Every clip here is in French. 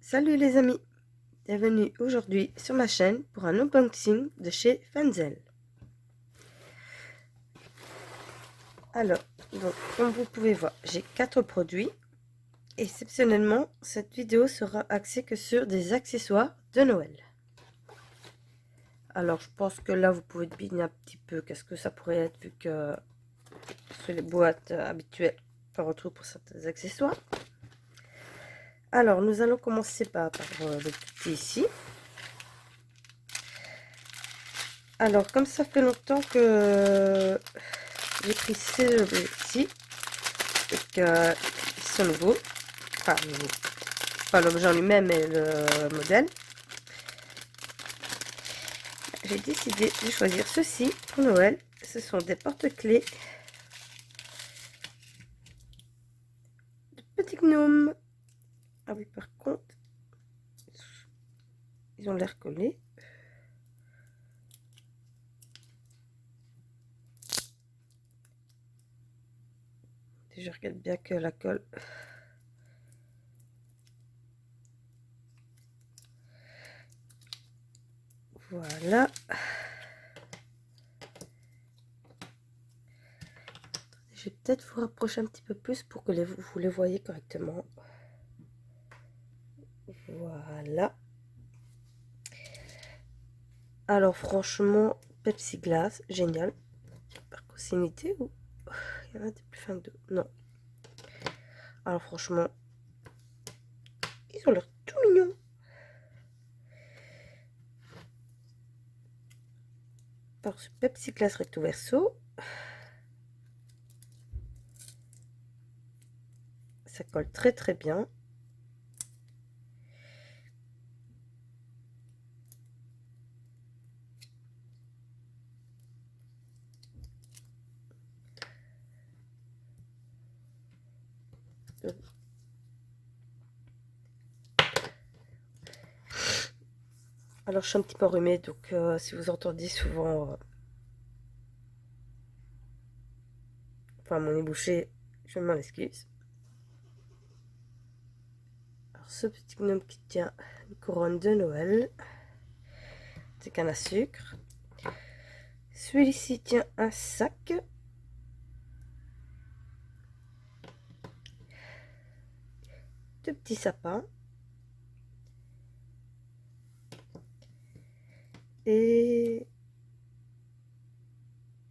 Salut les amis, bienvenue aujourd'hui sur ma chaîne pour un unboxing de chez Fenzel. Alors, donc, comme vous pouvez voir, j'ai 4 produits. Exceptionnellement, cette vidéo sera axée que sur des accessoires de Noël. Alors, je pense que là, vous pouvez deviner un petit peu qu'est-ce que ça pourrait être, vu que sur les boîtes habituelles qu'on retrouve pour certains accessoires. Alors, nous allons commencer par le petit ici. Alors, comme ça fait longtemps que j'ai pris ces objets ici et qu'ils sont nouveaux, enfin nouveaux, pas l'objet en lui-même mais le modèle, j'ai décidé de choisir ceci pour Noël. Ce sont des porte-clés de petits gnomes. Ah oui, par contre, ils ont l'air collés. Et je regarde bien que la colle. Voilà. Je vais peut-être vous rapprocher un petit peu plus pour que vous les voyez correctement. Voilà. Alors franchement, Pepsi Glace, génial. Par continuité ou il y en a des plus fins que d'autres? Non. Alors franchement, ils ont l'air tout mignons. Alors ce Pepsi Glace recto verso, ça colle très très bien. Alors je suis un petit peu enrhumée, donc si vous entendez souvent enfin mon nez bouché, je m'en excuse. Alors ce petit gnome qui tient une couronne de Noël, c'est canne à sucre. Celui-ci tient un sac. De petits sapins. Et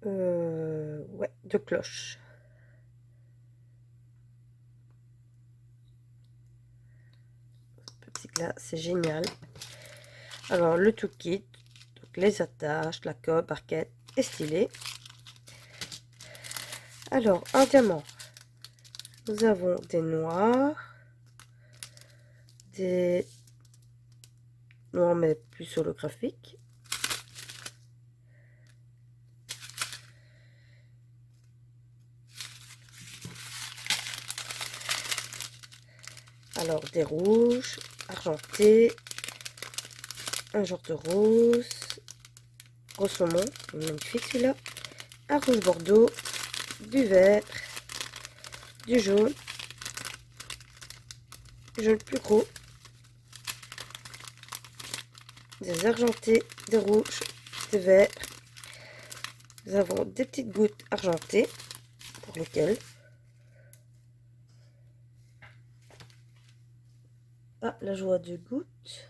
ouais, 2 cloches. Petit là, c'est génial. Alors le tout kit, donc les attaches, la colle, barquette et stylet. Alors en diamant, nous avons des noirs, des noirs mais plus holographiques. Alors des rouges, argentés, un genre de rose, rose saumon, magnifique celui-là, un rose bordeaux, du vert, du jaune plus gros, des argentés, des rouges, des verts. Nous avons des petites gouttes argentées pour lesquelles là je vois 2 gouttes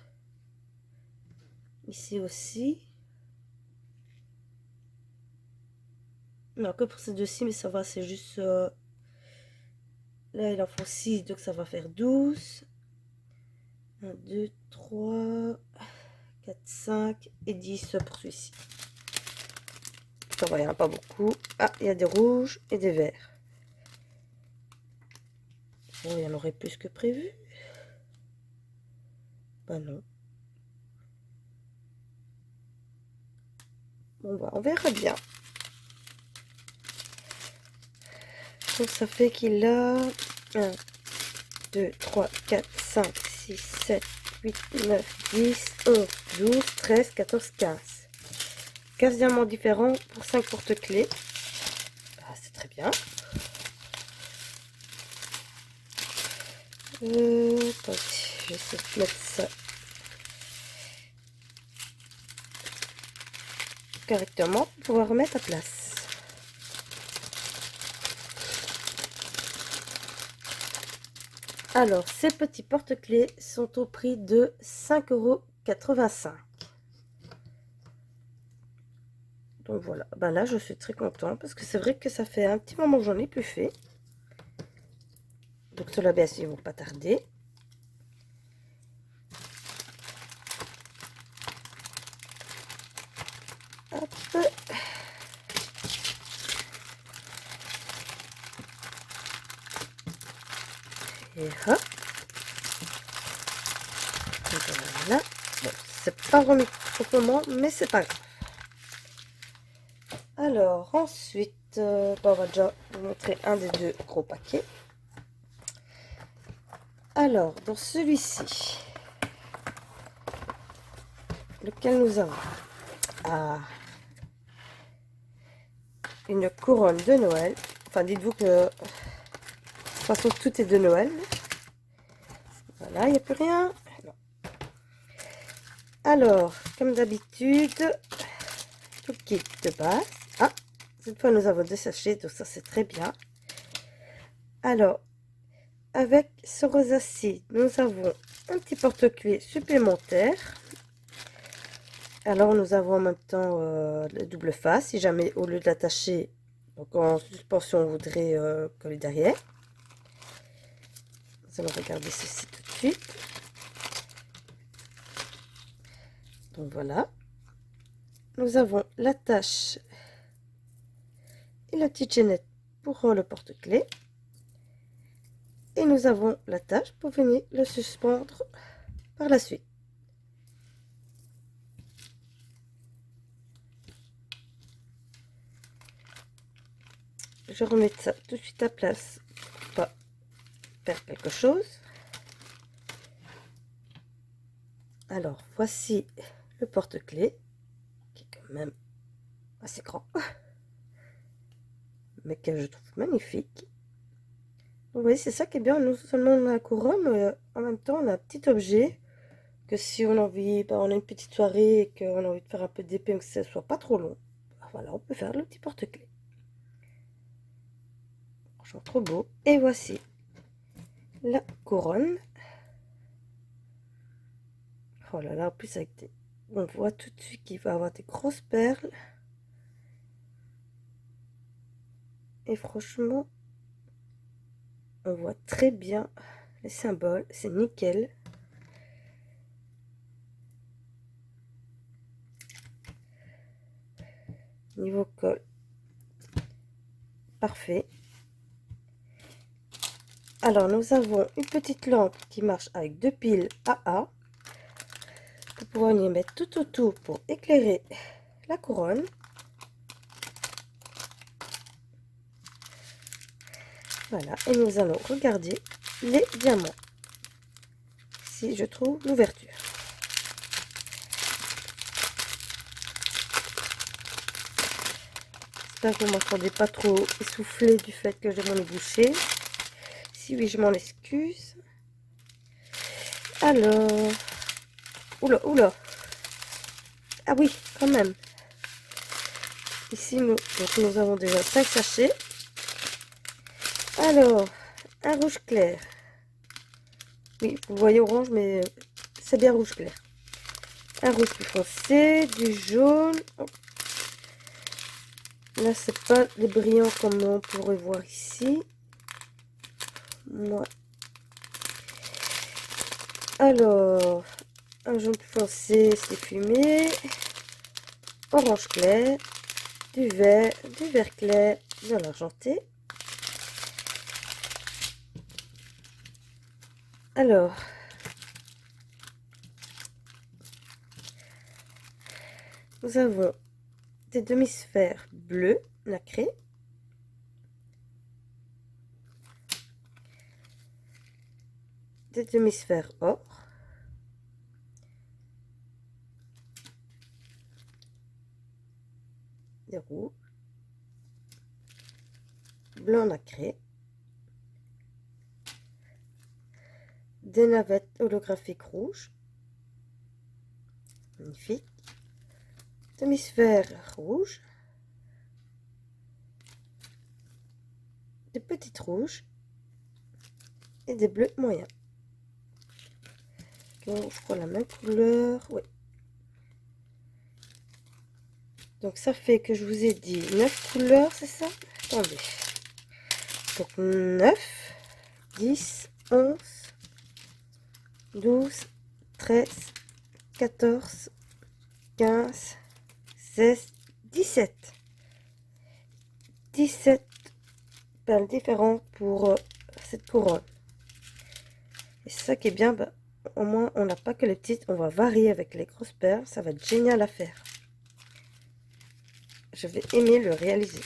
ici aussi. Non, que pour ces deux-ci, mais ça va, c'est juste là il en faut 6, donc ça va faire 12. 1 2 3 4 5 et 10 pour celui-ci. Ça va, il n'y en a pas beaucoup. Ah, il y a des rouges et des verts. Bon, il y en aurait plus que prévu. Bah non. Bon, bah, on verra bien. Donc ça fait qu'il a 1, 2, 3, 4, 5, 6, 7, 8, 9, 10, 11, 12, 13, 14, 15. 15 diamants différents pour 5 porte-clés. Ah, c'est très bien. j'essaie de mettre ça correctement pour pouvoir remettre à place. Alors, ces petits porte-clés sont au prix de 5,85 €. Donc voilà, ben là je suis très content parce que c'est vrai que ça fait un petit moment que j'en ai plus fait. Donc cela bien sûr, ils vont pas tarder. Hop. Et hop. Voilà. Bon, c'est pas remis proprement, mais c'est pas grave. Alors ensuite, on va déjà vous montrer un des deux gros paquets. Alors dans celui-ci, lequel nous avons une couronne de Noël. Enfin, dites-vous que de toute façon tout est de Noël. Voilà, il n'y a plus rien. Non. Alors, comme d'habitude, tout kit de base. Ah, cette fois nous avons 2 sachets, donc ça c'est très bien. Alors, avec ce rosa-ci, nous avons un petit porte-clés supplémentaire. Alors, nous avons en même temps le double face, si jamais au lieu de l'attacher, donc en suspension, on voudrait coller derrière. Nous allons regarder ceci tout de suite. Donc voilà. Nous avons l'attache et la petite chaînette pour le porte-clés. Et nous avons l'attache pour venir le suspendre par la suite. Je remets ça tout de suite à place pour pas faire quelque chose. Alors voici le porte-clés qui est quand même assez grand mais que je trouve magnifique. Donc, vous voyez, c'est ça qui est bien, non seulement on a la couronne, mais en même temps on a un petit objet que si on a envie, on a une petite soirée et qu'on a envie de faire un peu d'épée, que ça soit pas trop long, voilà, on peut faire le petit porte-clés. Franchement trop beau. Et voici la couronne. Oh là là, en plus avec des... on voit tout de suite qu'il va avoir des grosses perles. Et franchement, on voit très bien les symboles, c'est nickel. Niveau col, parfait. Alors nous avons une petite lampe qui marche avec 2 piles AA. Pour pouvoir y mettre tout autour pour éclairer la couronne. Voilà, et nous allons regarder les diamants. Si je trouve l'ouverture. J'espère que vous ne m'entendez pas trop essoufflé du fait que j'ai mon nez bouché. Si oui, je m'en excuse. Alors... Oula, oula. Ah oui, quand même. Ici, nous avons déjà 5 sachets. Alors, un rouge clair. Oui, vous voyez orange, mais c'est bien rouge clair. Un rouge plus foncé, du jaune. Là, c'est pas les brillants comme on pourrait voir ici. Ouais. Alors, un jaune plus foncé, c'est fumé. Orange clair, du vert clair, de l'argenté. Alors, nous avons des demi-sphères bleues nacrées. Des demi-sphères or. Des rouges. Blanc nacré. des navettes holographiques rouges. Magnifique. Demi-sphère rouge. Des petites rouges. Et des bleus moyens. Donc, je crois la même couleur. Oui. Donc, ça fait que je vous ai dit 9 couleurs, c'est ça? Attendez. Donc, 9, 10, 11, 12, 13, 14, 15, 16, 17. 17 perles différentes pour cette couronne. Et c'est ça qui est bien, bah, au moins on n'a pas que les petites, on va varier avec les grosses perles, ça va être génial à faire. Je vais aimer le réaliser.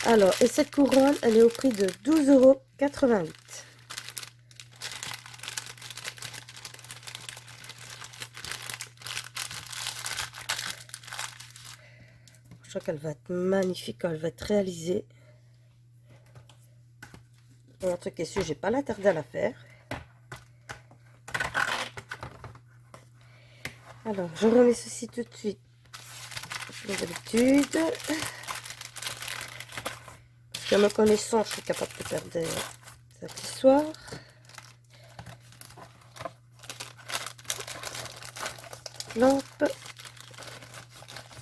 Alors, et cette couronne, elle est au prix de 12,88 €. Je crois qu'elle va être magnifique quand elle va être réalisée. Et un truc est sûr, j'ai pas la tarder à la faire. Alors, je remets ceci tout de suite. Comme d'habitude. Parce qu'à me connaissant, je suis capable de faire des accessoires. Lampe.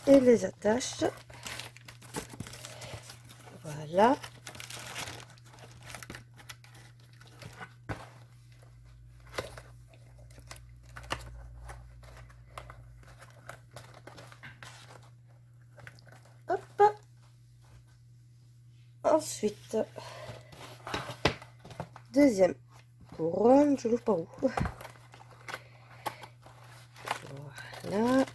Et les attaches. Voilà. Hop. Ensuite, deuxième couronne, je l'ouvre par où? Voilà.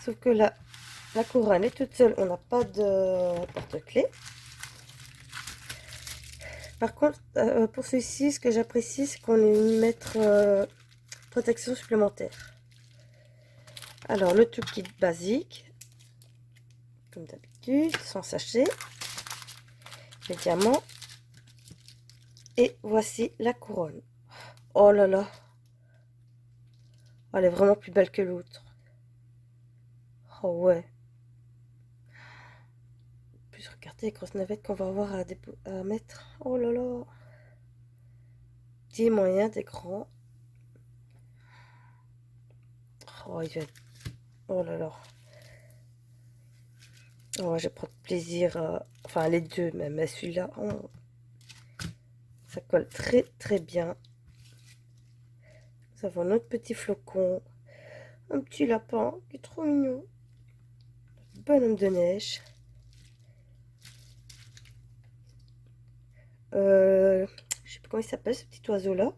Sauf que là, la couronne est toute seule, on n'a pas de porte-clés. Par contre, pour celui-ci, ce que j'apprécie, c'est qu'on ait une mettre protection supplémentaire. Alors, le tout kit basique, comme d'habitude, sans sachet, les diamants, et voici la couronne. Oh là là, elle est vraiment plus belle que l'autre. Oh ouais. Plus regardez les grosses navettes qu'on va avoir à mettre. Oh là là. Des moyens, des grands. Oh, il va être... Oh là là. Oh, je prends plaisir. Enfin, les deux même. Mais celui-là, oh, ça colle très très bien. Nous avons notre petit flocon. Un petit lapin qui est trop mignon. Bonhomme de neige. Je sais pas comment il s'appelle ce petit oiseau là.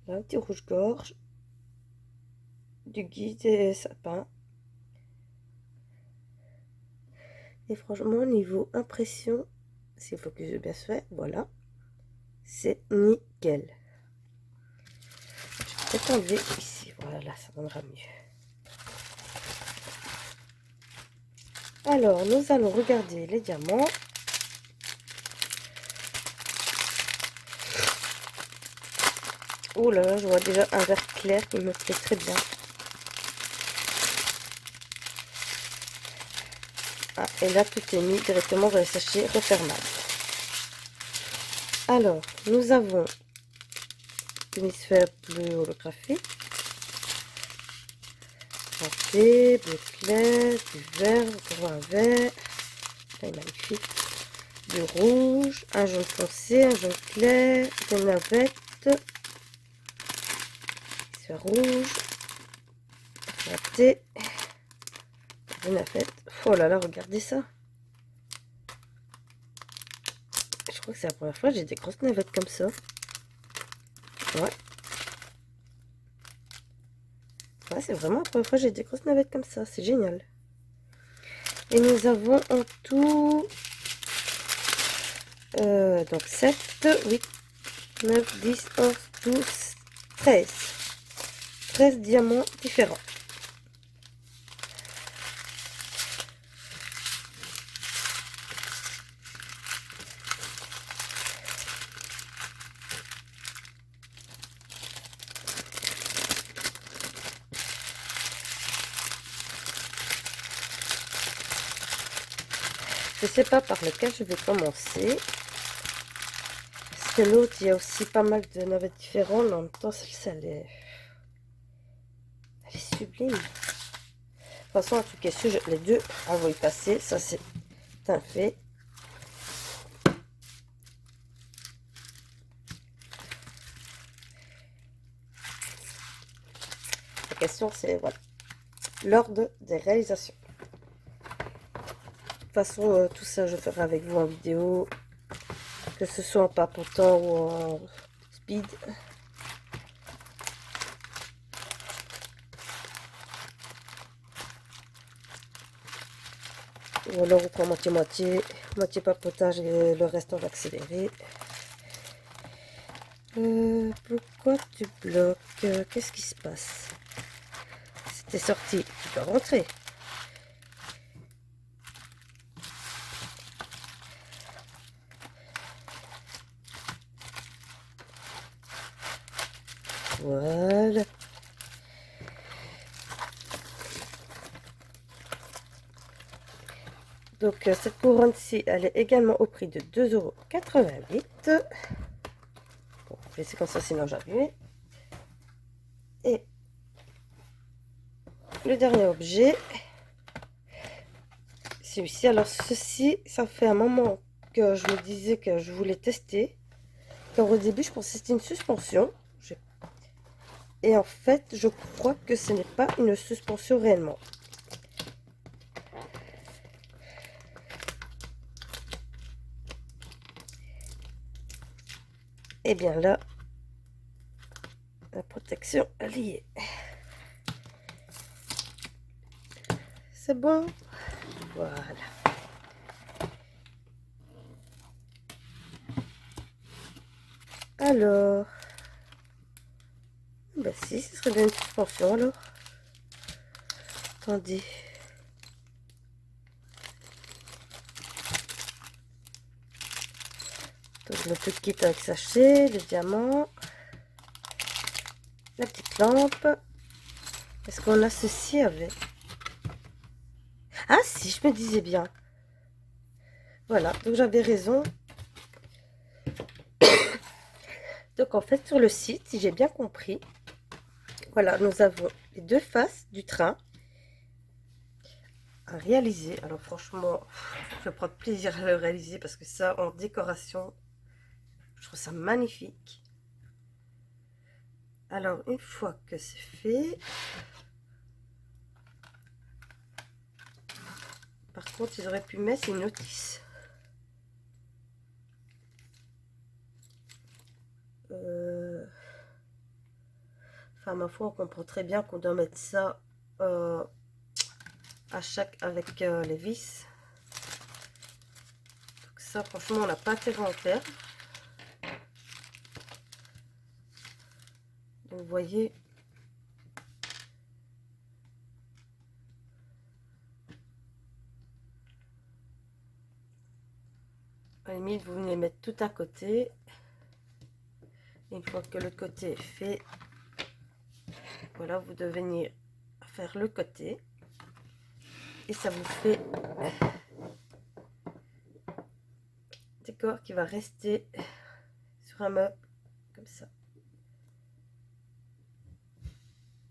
Là, un petit rouge-gorge. Du gui des sapins. Et franchement, niveau impression, s'il faut que je bien fait, voilà. C'est nickel. Je vais peut-être enlever ici. Voilà, ça donnera mieux. Alors, nous allons regarder les diamants. Oh là là, je vois déjà un vert clair qui me plaît très bien. Ah, et là, tout est mis directement dans les sachets refermables. Alors, nous avons une sphère bleue holographique. Bleu clair, du vert, encore un vert. C'est magnifique. Du rouge, un jaune foncé, un jaune clair, des navettes. C'est rouge, raté, une navette. Oh là là, regardez ça. Je crois que c'est la première fois que j'ai des grosses navettes comme ça. Ouais. Ouais, c'est vraiment la première fois que j'ai des grosses navettes comme ça. C'est génial. Et nous avons en tout donc 7, 8, 9, 10, 11, 12, 13. 13 diamants différents. Je sais pas par lequel je vais commencer. Parce que l'autre, il y a aussi pas mal de navettes différentes. Mais en même temps, celle-ci, elle est sublime. De toute façon, en tout cas, les deux, on va y passer. Ça, c'est un fait. La question, c'est voilà, l'ordre des réalisations. De toute façon, tout ça, je ferai avec vous en vidéo. Que ce soit en papotant ou en speed. Ou alors on prend moitié-moitié, moitié papotage et le reste on va accélérer. Pourquoi tu bloques? Qu'est-ce qui se passe? C'était sorti, tu peux rentrer. Voilà. Donc cette couronne-ci, elle est également au prix de 2,88 €. Bon, je vais laisser comme ça, sinon j'arrive. Et le dernier objet, celui-ci. Alors ceci, ça fait un moment que je me disais que je voulais tester. Car au début, je pensais que c'était une suspension. Et en fait, je crois que ce n'est pas une suspension réellement. Et bien là, la protection elle y est. C'est bon. Voilà. Alors, bah si, ce serait bien une suspension alors. Attendez. Donc le petit kit avec sachet, le diamant, la petite lampe. Est-ce qu'on a ceci avec? Ah si, je me disais bien. Voilà, donc j'avais raison. Donc en fait, sur le site, si j'ai bien compris, voilà, nous avons les deux faces du train à réaliser. Alors franchement, je vais prendre plaisir à le réaliser parce que ça, en décoration, je trouve ça magnifique. Alors, une fois que c'est fait, par contre, ils auraient pu mettre une notice. Enfin, ma foi, on comprend très bien qu'on doit mettre ça à chaque avec les vis. Donc ça, franchement, on n'a pas intérêt à en faire. Donc, vous voyez, à la limite, vous venez mettre tout un côté. Et une fois que l'autre côté est fait, voilà, vous devez venir faire le côté. Et ça vous fait décor qui va rester sur un meuble comme ça.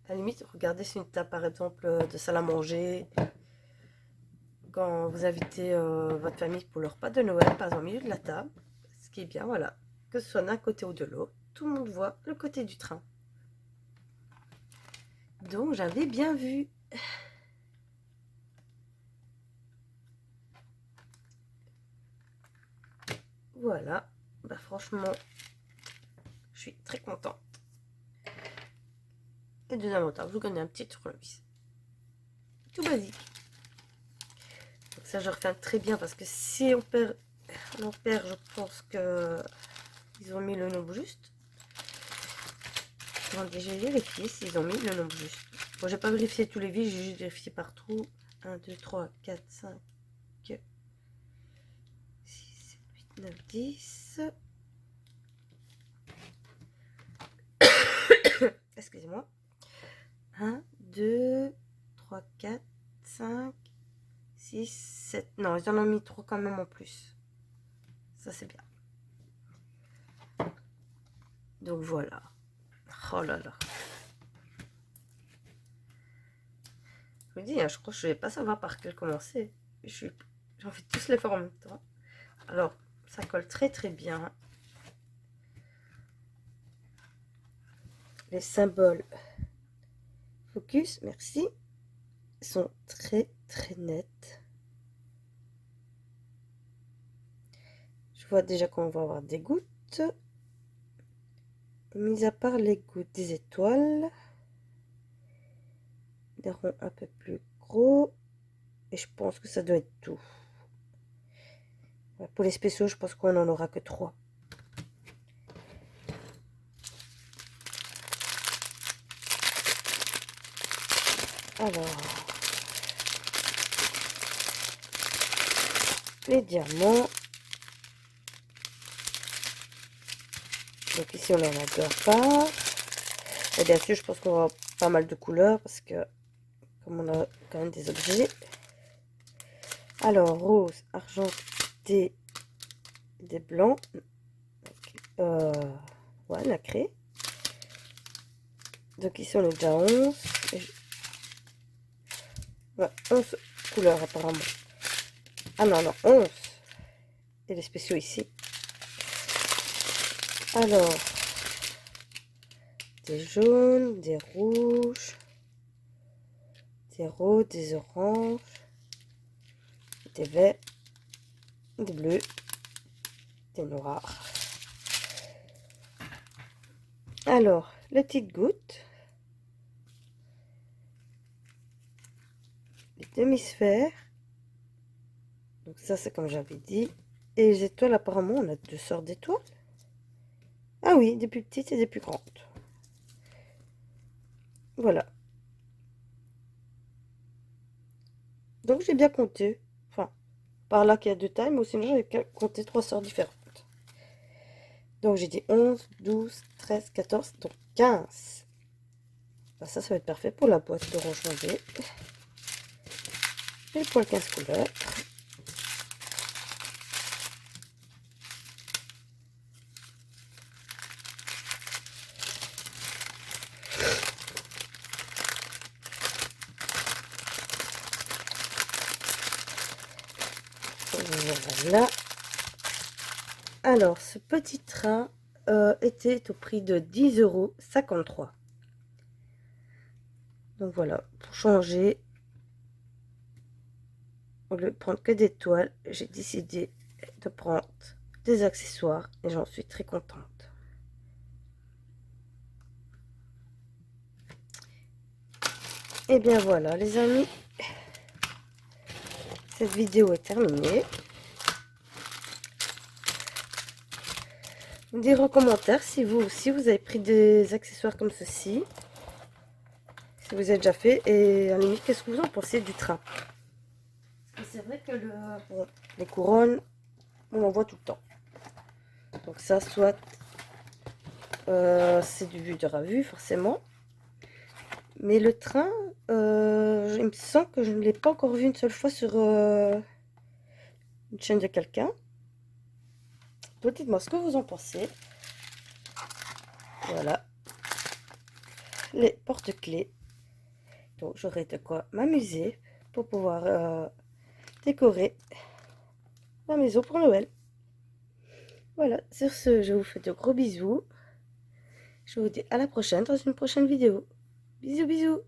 À la limite, regardez sur une table par exemple de salle à manger. Quand vous invitez votre famille pour le repas de Noël, par exemple au milieu de la table, ce qui est bien, voilà, que ce soit d'un côté ou de l'autre, tout le monde voit le côté du train. Donc j'avais bien vu. Voilà, bah franchement, je suis très contente. Et deuxième montant, je vous connais un petit tournevis. Tout basique. Donc ça, je refais très bien parce que si on perd l'ampère, je pense que ils ont mis le nombre juste. Attendez, j'ai vérifié s'ils ont mis le nombre juste. Bon, j'ai pas vérifié tous les vis, j'ai juste vérifié partout. 1, 2, 3, 4, 5, 6, 7, 8, 9, 10. Excusez-moi. 1, 2, 3, 4, 5, 6, 7. Non, ils en ont mis 3 quand même en plus. Ça, c'est bien. Donc, voilà. Oh là là. Je me dis, hein, je crois que je vais pas savoir par quel commencer. J'en fais tous les faire en même temps. Alors, ça colle très très bien. Les symboles focus, merci, sont très très nets. Je vois déjà qu'on va avoir des gouttes. Mis à part les gouttes, des étoiles, des ronds un peu plus gros. Et je pense que ça doit être tout. Pour les spéciaux, je pense qu'on n'en aura que 3. Alors, les diamants. Donc ici, on en a 2 à part. Et bien sûr, je pense qu'on va avoir pas mal de couleurs parce que comme on a quand même des objets. Alors, rose, argenté, des blancs. Ouais, nacré. Donc ici, on est déjà 11. Ouais, 11 couleurs apparemment. Ah non, non, 11. Et les spéciaux ici. Alors, des jaunes, des rouges, des roses, des oranges, des verts, des bleus, des noirs. Alors, les petites gouttes, les demi-sphères. Donc ça, c'est comme j'avais dit. Et les étoiles, apparemment, on a 2 sortes d'étoiles. Ah oui, des plus petites et des plus grandes. Voilà. Donc j'ai bien compté. Enfin, par là qu'il y a 2 tailles, mais sinon j'ai compté 3 sortes différentes. Donc j'ai dit 11, 12, 13, 14, donc 15. Ben, ça va être parfait pour la boîte de rangement B. Et pour les 15 couleurs. Voilà. Alors, ce petit train était au prix de 10,53 €. Donc voilà, pour changer, au lieu de prendre que des toiles, j'ai décidé de prendre des accessoires et j'en suis très contente. Et bien voilà les amis, cette vidéo est terminée. Vous me direz en commentaire si vous aussi vous avez pris des accessoires comme ceci, si vous avez déjà fait, et à la limite qu'est-ce que vous en pensez du train. C'est vrai que les couronnes, on en voit tout le temps. Donc ça, soit c'est du vu de revu forcément, mais le train, il me semble que je ne l'ai pas encore vu une seule fois sur une chaîne de quelqu'un. Donc dites-moi ce que vous en pensez. Voilà, les porte-clés. Donc j'aurai de quoi m'amuser pour pouvoir décorer la maison pour Noël. Voilà, sur ce, je vous fais de gros bisous. Je vous dis à la prochaine dans une prochaine vidéo. Bisous, bisous.